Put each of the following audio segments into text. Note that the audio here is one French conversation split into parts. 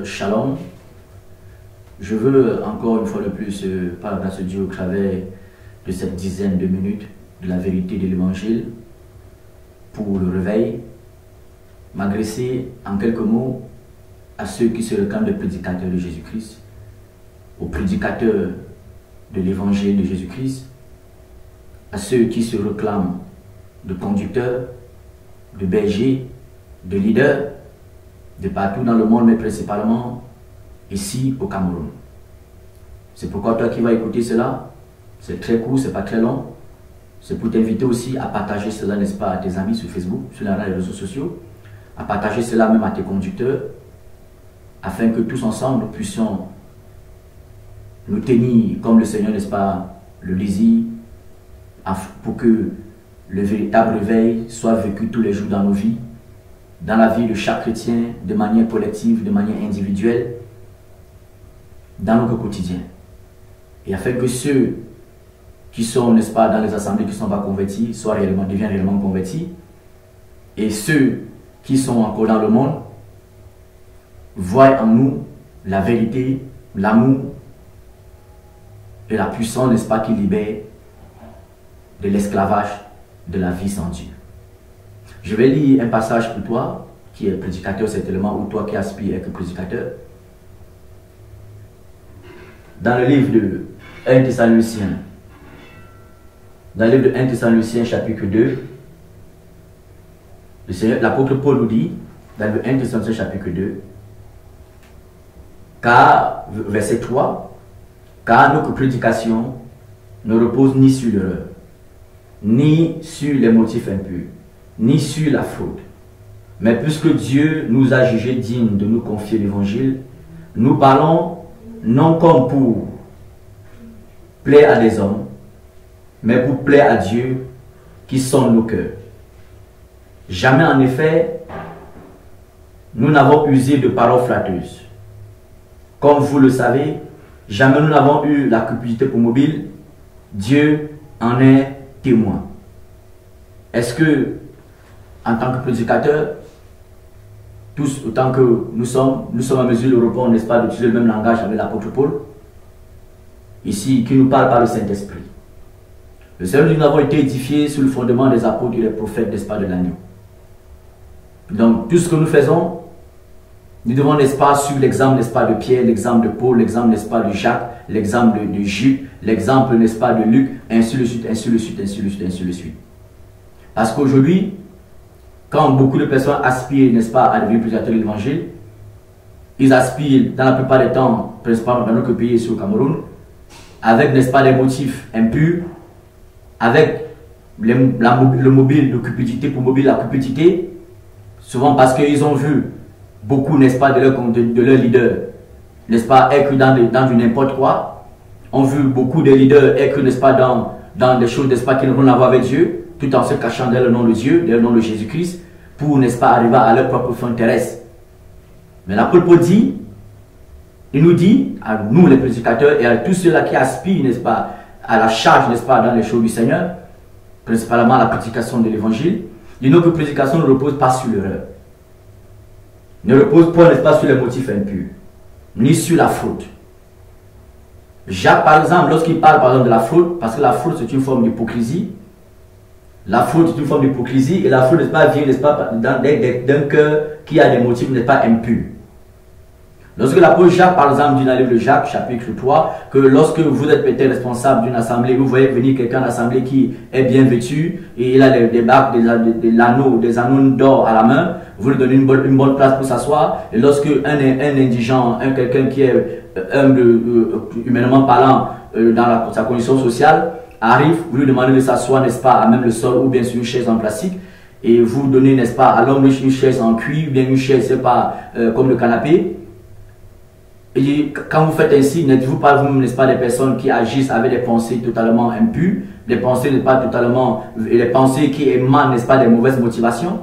Shalom. Je veux encore une fois de plus, par la grâce de Dieu, au travers de cette dizaine de minutes de la vérité de l'Évangile, pour le réveil, m'adresser en quelques mots à ceux qui se réclament des prédicateurs de Jésus-Christ, aux prédicateurs de l'Évangile de Jésus-Christ, à ceux qui se réclament de conducteurs, de bergers, de leaders, de partout dans le monde, mais principalement ici au Cameroun. C'est pourquoi toi qui vas écouter cela, c'est très court, c'est pas très long, c'est pour t'inviter aussi à partager cela, n'est-ce pas, à tes amis sur Facebook, sur les réseaux sociaux, à partager cela même à tes conducteurs, afin que tous ensemble nous puissions nous tenir comme le Seigneur, n'est-ce pas, le désire, pour que le véritable réveil soit vécu tous les jours dans nos vies, dans la vie de chaque chrétien, de manière collective, de manière individuelle, dans notre quotidien. Et afin que ceux qui sont, n'est-ce pas, dans les assemblées qui ne sont pas convertis, deviennent réellement convertis, et ceux qui sont encore dans le monde, voient en nous la vérité, l'amour et la puissance, n'est-ce pas, qui libère de l'esclavage de la vie sans Dieu. Je vais lire un passage pour toi, qui est prédicateur certainement, ou toi qui aspires à être prédicateur. Dans le livre de 1 Thessaloniciens, chapitre 2, l'apôtre Paul nous dit, dans le 1 Thessaloniciens chapitre 2, car, verset 3, car notre prédication ne repose ni sur l'erreur, ni sur les motifs impurs, ni sur la faute. Mais puisque Dieu nous a jugés dignes de nous confier l'évangile, nous parlons non comme pour plaire à des hommes, mais pour plaire à Dieu qui sonde nos cœurs. Jamais en effet, nous n'avons usé de paroles flatteuses. Comme vous le savez, jamais nous n'avons eu la cupidité pour mobile. Dieu en est témoin. Est-ce que, en tant que prédicateur, tous autant que nous sommes en mesure de répondre, n'est-ce pas, d'utiliser le même langage avec l'apôtre Paul, ici, qui nous parle par le Saint-Esprit. Le Seigneur dit, nous avons été édifiés sur le fondement des apôtres et des prophètes, n'est-ce pas, de l'agneau. Donc, tout ce que nous faisons, nous devons, n'est-ce pas, suivre l'exemple, n'est-ce pas, de Pierre, l'exemple de Paul, l'exemple, n'est-ce pas, de Jacques, l'exemple de Jules, l'exemple, n'est-ce pas, de Luc, ainsi de suite, ainsi de suite, ainsi de suite, ainsi de suite. Parce qu'aujourd'hui, quand beaucoup de personnes aspirent, n'est-ce pas, à devenir prédicateurs de l'évangile, ils aspirent, dans la plupart des temps, principalement dans notre pays, ici au Cameroun, avec, n'est-ce pas, des motifs impurs, avec le mobile de cupidité pour mobile la cupidité, souvent parce qu'ils ont vu beaucoup, n'est-ce pas, de leurs leaders, n'est-ce pas, être dans du n'importe quoi, ont vu beaucoup de leaders être, n'est-ce pas, dans des choses, n'est-ce pas, qui n'ont rien à voir avec Dieu, tout en se cachant derrière le nom de Dieu, derrière le nom de Jésus-Christ, pour, n'est-ce pas, arriver à leur propre fin terrestre. Mais l'apôtre Paul dit, il nous dit, à nous les prédicateurs et à tous ceux-là qui aspirent, n'est-ce pas, à la charge, n'est-ce pas, dans les choses du Seigneur, principalement à la prédication de l'évangile, dit notre prédication ne repose pas sur l'erreur, ne repose pas, n'est-ce pas, sur les motifs impurs, ni sur la faute. Jacques, par exemple, lorsqu'il parle par exemple de la faute, parce que la faute c'est une forme d'hypocrisie, la faute est une forme d'hypocrisie, et la faute, n'est-ce pas, vient, n'est-ce pas, d'un cœur qui a des motifs, n'est-ce pas, impurs. Lorsque l'apôtre Jacques, par exemple, dit dans le livre de Jacques, chapitre 3, que lorsque vous êtes peut-être responsable d'une assemblée, vous voyez venir quelqu'un d'assemblée qui est bien vêtu, et il a des bagues, des anneaux d'or à la main, vous lui donnez une bonne place pour s'asseoir, et lorsque un indigent, quelqu'un qui est humble, humainement parlant, dans sa condition sociale, arrive, vous lui demandez de s'asseoir, n'est-ce pas, à même le sol, ou bien sur une chaise en plastique, et vous donnez, n'est-ce pas, à l'homme une chaise en cuir, ou bien une chaise, c'est pas, comme le canapé. Et quand vous faites ainsi, n'êtes-vous pas vous-même, n'est-ce pas, des personnes qui agissent avec des pensées totalement impures, des pensées, n'est-ce pas, totalement, des pensées qui émanent, n'est-ce pas, des mauvaises motivations.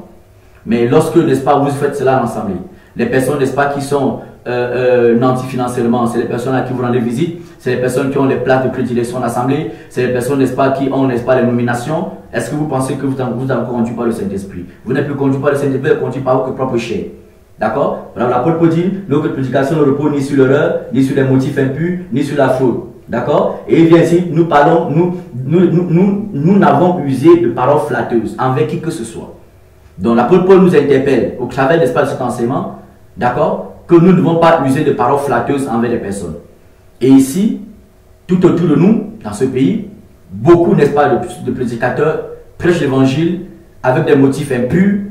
Mais lorsque, n'est-ce pas, vous faites cela en assemblée, les personnes, n'est-ce pas, qui sont nantis financièrement, c'est les personnes à qui vous rendez visite, c'est les personnes qui ont les places de prédilection en assemblée, c'est les personnes, n'est-ce pas, qui ont, n'est-ce pas, les nominations. Est-ce que vous pensez que vous êtes conduit par le Saint-Esprit? Vous n'êtes plus conduit par le Saint-Esprit, vous êtes conduit par votre propre chair. D'accord? Voilà, l'apôtre Paul dit, notre prédication ne repose ni sur l'erreur, ni sur les motifs impurs, ni sur la fraude. D'accord? Et il vient ici, nous parlons, nous n'avons usé de paroles flatteuses envers qui que ce soit. Donc l'apôtre Paul nous interpelle au travers, n'est-ce pas, de cet enseignement, d'accord? Que nous ne devons pas user de paroles flatteuses envers les personnes. Et ici, tout autour de nous, dans ce pays, beaucoup, n'est-ce pas, de prédicateurs prêchent l'évangile avec des motifs impurs.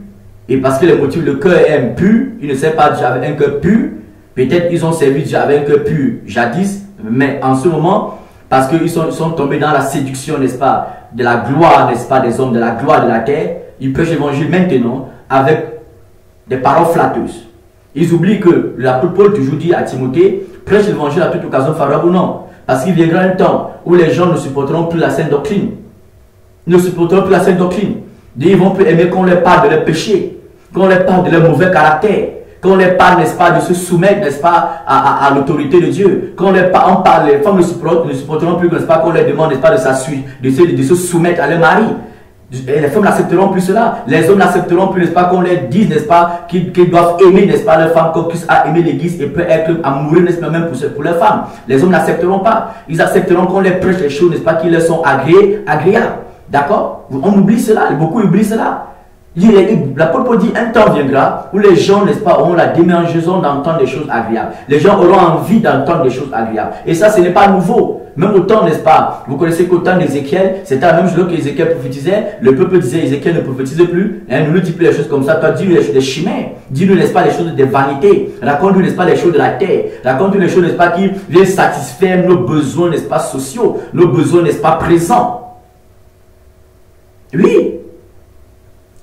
Et parce que le cœur est impur, ils ne savent pas Dieu avec un cœur pur. Peut-être ils ont servi Dieu avec un cœur pur jadis, mais en ce moment, parce qu'ils sont tombés dans la séduction, n'est-ce pas, de la gloire, n'est-ce pas, des hommes, de la gloire de la terre, ils prêchent l'évangile maintenant avec des paroles flatteuses. Ils oublient que l'apôtre Paul toujours dit à Timothée, prêche l'évangile à toute occasion favorable ou non. Parce qu'il viendra un temps où les gens ne supporteront plus la saine doctrine. Ils ne supporteront plus la saine doctrine. Ils vont plus aimer qu'on leur parle de leur péché, qu'on leur parle de leur mauvais caractère, qu'on leur parle, n'est-ce pas, de se soumettre, n'est-ce pas, à l'autorité de Dieu. Qu'on leur parle, les femmes ne supporteront plus, n'est-ce pas, qu'on leur demande, n'est-ce pas, de se soumettre à leur mari. Les femmes n'accepteront plus cela. Les hommes n'accepteront plus, n'est-ce pas, qu'on leur dise, n'est-ce pas, qu'ils doivent aimer, n'est-ce pas, leur femme, qu'on puisse aimer l'église et peut être à mourir, n'est-ce pas, même pour leurs femmes. Les hommes n'accepteront pas. Ils accepteront qu'on leur prêche les choses, n'est-ce pas, qui leur sont agréables. D'accord? On oublie cela. Beaucoup oublient cela. L'apôtre Paul dit, un temps viendra où les gens, n'est-ce pas, auront la démangeaison d'entendre des choses agréables. Les gens auront envie d'entendre des choses agréables. Et ça, ce n'est pas nouveau. Même au temps, n'est-ce pas, vous connaissez qu'au temps d'Ézéchiel, c'était la même chose que Ézéchiel prophétisait. Le peuple disait, Ézéchiel ne prophétise plus. Hein, ne nous dis plus les choses comme ça. Toi, dis-nous les choses des chimères. Dis-nous, n'est-ce pas, les choses des vanités. Raconte-nous, n'est-ce pas, les choses de la terre. Raconte-nous les choses, n'est-ce pas, qui viennent satisfaire nos besoins, n'est-ce pas, sociaux. Nos besoins, n'est-ce pas, présents. Oui.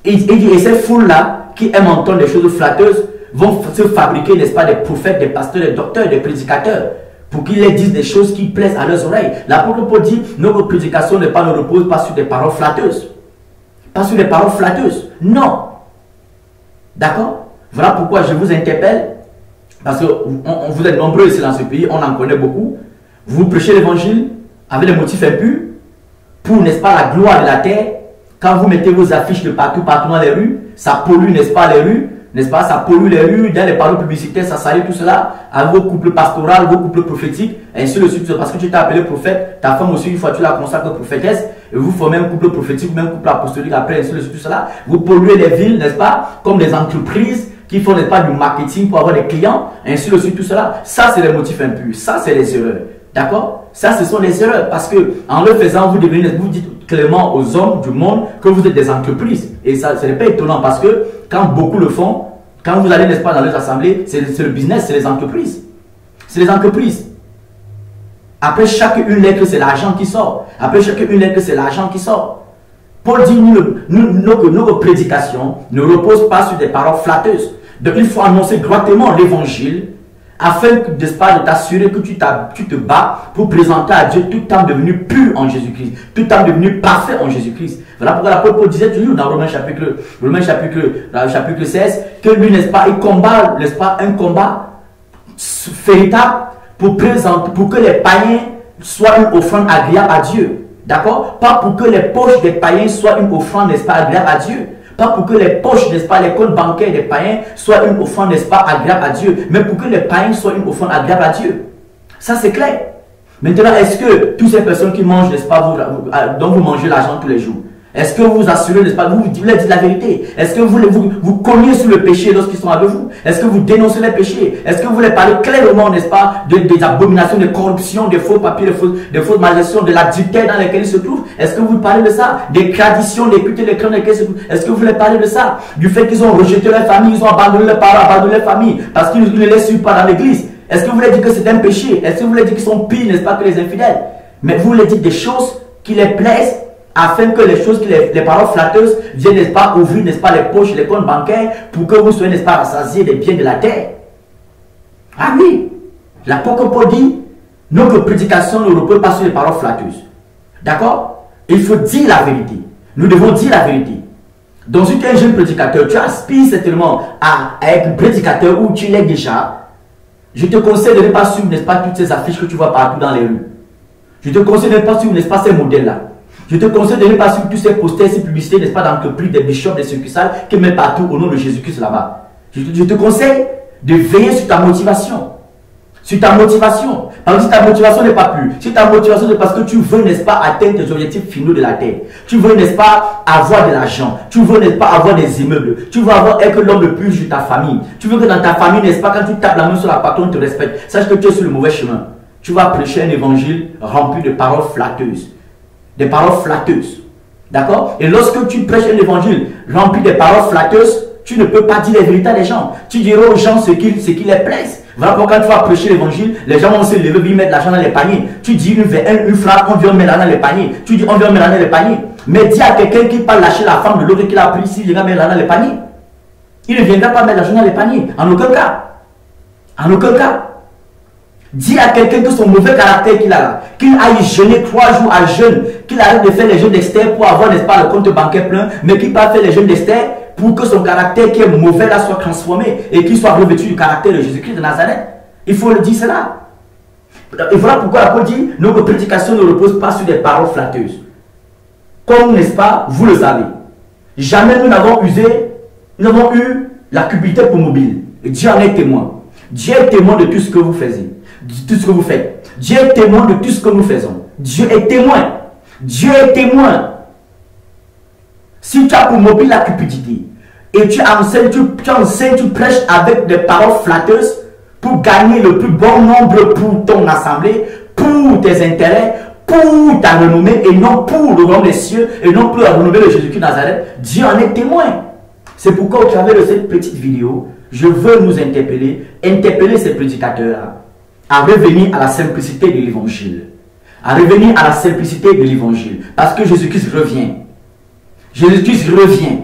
Et ces foules-là, qui aiment entendre des choses flatteuses, vont se fabriquer, n'est-ce pas, des prophètes, des pasteurs, des docteurs, des prédicateurs, pour qu'ils les disent des choses qui plaisent à leurs oreilles. L'apôtre Paul dit, notre prédication ne repose pas sur des paroles flatteuses. Pas sur des paroles flatteuses. Non. D'accord? Voilà pourquoi je vous interpelle, parce que vous êtes nombreux ici dans ce pays, on en connaît beaucoup. Vous prêchez l'évangile avec des motifs impurs, pour, n'est-ce pas, la gloire de la terre. Quand vous mettez vos affiches de partout dans les rues, ça pollue, n'est-ce pas, les rues, n'est-ce pas, ça pollue les rues, dans les panneaux publicitaires, ça salit tout cela, avec vos couples pastoraux, vos couples prophétiques, et ainsi de suite, parce que tu t'es appelé prophète, ta femme aussi, une fois tu la consacres prophétesse, et vous formez un couple prophétique, ou même un couple apostolique, après, ainsi de suite, tout cela, vous polluez les villes, n'est-ce pas, comme des entreprises qui font, n'est-ce pas, du marketing pour avoir des clients, et ainsi de suite, tout cela. Ça, c'est les motifs impurs, ça, c'est les erreurs. D'accord? Ça, ce sont les erreurs, parce que en le faisant, vous dites clairement aux hommes du monde que vous êtes des entreprises. Et ça, ce n'est pas étonnant, parce que quand beaucoup le font, quand vous allez, n'est-ce pas, dans les assemblées, c'est le business, c'est les entreprises. C'est les entreprises. Après chaque une lettre, c'est l'argent qui sort. Après chaque une lettre, c'est l'argent qui sort. Paul dit, nos prédications ne reposent pas sur des paroles flatteuses. Donc, il faut annoncer droitement l'évangile, afin, n'est-ce pas, de t'assurer que tu te bats pour présenter à Dieu tout âme devenu pur en Jésus-Christ, tout âme devenu parfait en Jésus-Christ. Voilà pourquoi l'apôtre Paul disait toujours dans Romains chapitre 16, que lui, n'est-ce pas, il combat, n'est-ce pas, un combat véritable pour que les païens soient une offrande agréable à Dieu. D'accord? Pas pour que les poches des païens soient une offrande, n'est-ce pas, agréable à Dieu. Pas pour que les poches, n'est-ce pas, les comptes bancaires des païens soient une offrande, n'est-ce pas, agréable à Dieu, mais pour que les païens soient une offrande agréable à Dieu. Ça, c'est clair. Maintenant, est-ce que toutes ces personnes qui mangent, n'est-ce pas, dont vous mangez l'argent tous les jours, est-ce que vous vous assurez, n'est-ce pas, vous leur dites la vérité? Est-ce que vous cognez sur le péché lorsqu'ils sont avec vous? Est-ce que vous dénoncez les péchés? Est-ce que vous les parlez clairement, n'est-ce pas, des abominations, de corruption, des faux papiers, des fausses malédictions, de l'adultère dans lesquels ils se trouvent? Est-ce que vous parlez de ça? Des traditions, des cultes, des crânes dans lesquels ils se trouvent? Est-ce que vous les parlez de ça? Du fait qu'ils ont rejeté leur famille, ils ont abandonné leurs parents, abandonné leur famille, parce qu'ils ne les suivent pas dans l'église? Est-ce que vous leur dites que c'est un péché? Est-ce que vous leur dites qu'ils sont pires, n'est-ce pas, que les infidèles? Mais vous leur dites des choses qui les plaisent, afin que les choses, les paroles flatteuses viennent, n'est-ce pas, ouvrir, n'est-ce pas, les poches, les comptes bancaires, pour que vous soyez, n'est-ce pas, rassasiés des biens de la terre. Ah oui, l'apôtre Paul dit, notre prédication ne repose pas sur les paroles flatteuses. D'accord? Il faut dire la vérité. Nous devons dire la vérité. Donc, si tu es un jeune prédicateur, tu aspires certainement à être un prédicateur où tu l'es déjà. Je te conseille de ne pas suivre, n'est-ce pas, toutes ces affiches que tu vois partout dans les rues. Je te conseille de ne pas suivre, n'est-ce pas, ces modèles-là. Je te conseille de ne pas suivre tous ces posters, ces publicités, n'est-ce pas, d'entreprises, des bishops, des succursales qui mettent partout au nom de Jésus-Christ là-bas. Je te conseille de veiller sur ta motivation. Sur ta motivation. Parce que si ta motivation n'est pas pure, si ta motivation n'est parce que tu veux, n'est-ce pas, atteindre tes objectifs finaux de la terre, tu veux, n'est-ce pas, avoir de l'argent, tu veux, n'est-ce pas, avoir des immeubles, tu veux être l'homme le plus riche de ta famille, tu veux que dans ta famille, n'est-ce pas, quand tu tapes la main sur la patronne, on te respecte, sache que tu es sur le mauvais chemin. Tu vas prêcher un évangile rempli de paroles flatteuses. Des paroles flatteuses. D'accord? Et lorsque tu prêches un évangile rempli de paroles flatteuses, tu ne peux pas dire les vérités à les gens. Tu diras aux gens ce qui les plaise. Voilà pourquoi quand tu vas prêcher l'évangile, les gens vont se lever, ils mettent l'argent dans les paniers. Tu dis une phrase, on vient mettre l'argent dans les paniers. Tu dis on vient mettre l'argent dans les paniers. Mais dis à quelqu'un qui pas lâcher la femme de l'autre qu'il a pris ici, il va mettre l'argent dans les paniers. Il ne viendra pas mettre l'argent dans les paniers. En aucun cas. En aucun cas. Dis à quelqu'un que son mauvais caractère qu'il a là, qu'il aille jeûner 3 jours à jeûne, qu'il arrête de faire les jeûnes d'Esther pour avoir, n'est-ce pas, le compte bancaire plein, mais qu'il pas faire les jeûnes d'Esther pour que son caractère qui est mauvais là soit transformé et qu'il soit revêtu du caractère de Jésus-Christ de Nazareth. Il faut le dire cela. Et voilà pourquoi l'apôtre dit, notre prédication ne repose pas sur des paroles flatteuses. Comme, n'est-ce pas, vous le savez. Jamais nous n'avons eu la cupidité pour mobile. Et Dieu en est témoin. Dieu est témoin de tout ce que vous faites. Tout ce que vous faites. Dieu est témoin de tout ce que nous faisons. Dieu est témoin. Dieu est témoin. Si tu as pour mobile la cupidité et tu enseignes, tu prêches avec des paroles flatteuses pour gagner le plus bon nombre pour ton assemblée, pour tes intérêts, pour ta renommée et non pour le royaume des cieux et non pour la renommée de Jésus-Christ de Nazareth, Dieu en est témoin. C'est pourquoi au travers de cette petite vidéo, je veux nous interpeller ces prédicateurs-là à revenir à la simplicité de l'évangile. À revenir à la simplicité de l'évangile. Parce que Jésus-Christ revient. Jésus-Christ revient.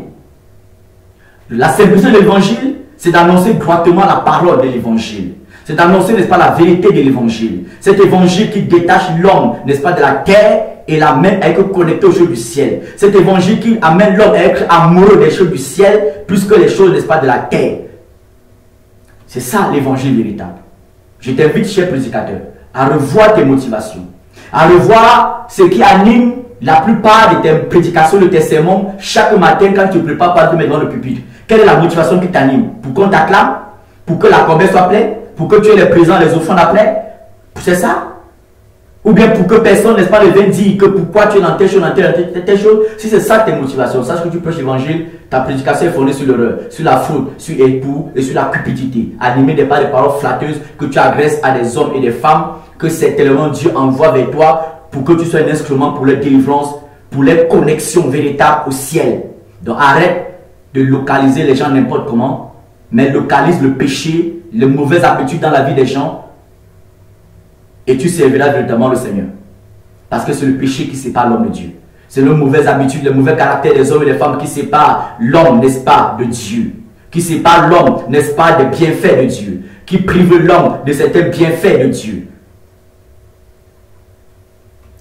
La simplicité de l'évangile, c'est d'annoncer droitement la parole de l'évangile. C'est d'annoncer, n'est-ce pas, la vérité de l'évangile. Cet évangile qui détache l'homme, n'est-ce pas, de la terre et l'amène à être connecté aux choses du ciel. Cet évangile qui amène l'homme à être amoureux des choses du ciel plus que les choses, n'est-ce pas, de la terre. C'est ça l'évangile véritable. Je t'invite, cher prédicateur, à revoir tes motivations, à revoir ce qui anime la plupart de tes prédications, de tes sermons, chaque matin quand tu te prépares pour te mettre dans le pupitre. Quelle est la motivation qui t'anime? Pour qu'on t'acclame? Pour que la corbeille soit pleine? Pour que tu aies les présents, les offrandes après? C'est ça? Ou bien pour que personne, n'est-ce pas, ne vienne dire que pourquoi tu es dans telle chose, telle chose. Si c'est ça tes motivations, sache que tu prêches l'évangile, ta prédication est fondée sur l'erreur, sur la faute, sur l'époux et sur la cupidité. Animée par des paroles flatteuses que tu agresses à des hommes et des femmes, que c'est tellement Dieu envoie vers toi pour que tu sois un instrument pour leur délivrance, pour leur connexion véritable au ciel. Donc arrête de localiser les gens n'importe comment, mais localise le péché, les mauvaises habitudes dans la vie des gens, et tu serviras véritablement le Seigneur. Parce que c'est le péché qui sépare l'homme de Dieu. C'est les mauvaises habitudes, les mauvais caractères des hommes et des femmes qui séparent l'homme, n'est-ce pas, de Dieu. Qui séparent l'homme, n'est-ce pas, des bienfaits de Dieu. Qui privent l'homme de certains bienfaits de Dieu.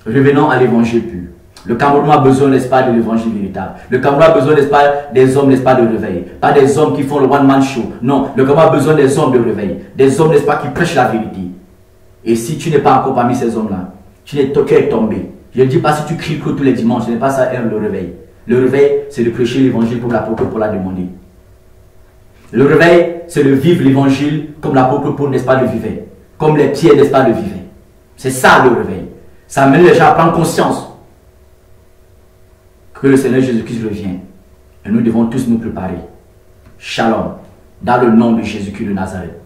Revenons à l'évangile pur. Le Cameroun a besoin, n'est-ce pas, de l'évangile véritable. Le Cameroun a besoin, n'est-ce pas, des hommes, n'est-ce pas, de réveil. Pas des hommes qui font le one-man show. Non, le Cameroun a besoin des hommes de réveil. Des hommes, n'est-ce pas, qui prêchent la vérité. Et si tu n'es pas encore parmi ces hommes-là, tu n'es qu'à tomber. Je ne dis pas si tu cries tous les dimanches, ce n'est pas ça le réveil. Le réveil, c'est de prêcher l'évangile comme l'apôtre Paul l'a demandé. Le réveil, c'est de vivre l'évangile comme l'apôtre Paul, n'est-ce pas, le vivait. Comme les pierres, n'est-ce pas, le vivaient. C'est ça le réveil. Ça amène les gens à prendre conscience que le Seigneur Jésus-Christ revient. Et nous devons tous nous préparer. Shalom. Dans le nom de Jésus-Christ de Nazareth.